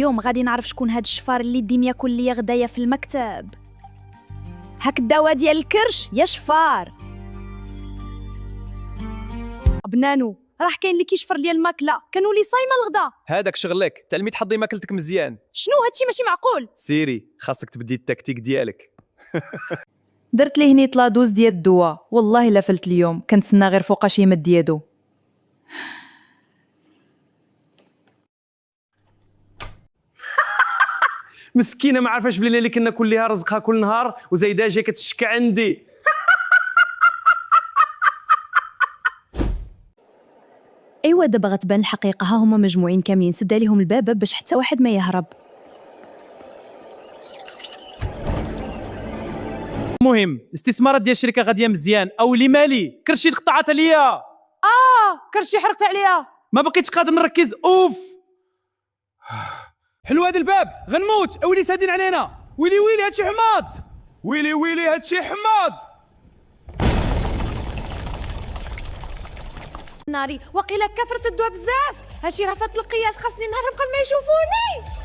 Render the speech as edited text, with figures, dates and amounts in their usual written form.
اليوم غادي نعرف شكون هاد الشفار اللي ديم ياكل ليا غدايا في المكتب. هاك الدواء ديال الكرش يا شفار. بنانو راه كاين اللي كيشفر ليا الماكله، كنولي صايمه الغدا. هذاك شغلك، تعلمي تحضي ماكلتك مزيان. شنو هادشي ماشي معقول. سيري، خاصك تبدي التكتيك ديالك. درت ليه نيت لا دوز ديال الدواء، والله لا فلت اليوم، كنتسنى غير فوقاش يمد يدو. مسكينه ما عارفاش بلي اللي كنا كل ليها رزقها كل نهار وزايده جايه كتشكى عندي. ايوا دابا غتبان الحقيقه، ها هما مجموعين كاملين، سد عليهم الباب باش حتى واحد ما يهرب. المهم الاستثمارات ديال الشركه غاديه مزيان، اولي مالي كرشي تقطعت عليا. كرشي حرقت عليها. ما بقيتش قادر نركز. اوف حلو هذا الباب، غنموت. اولي سادين علينا. ويلي ويلي هادشي حماض، ويلي ويلي هادشي حماض. ناري وقيلا كثرت الدواء بزاف، هادشي راه فات القياس، خاصني نهرب قبل ما يشوفوني.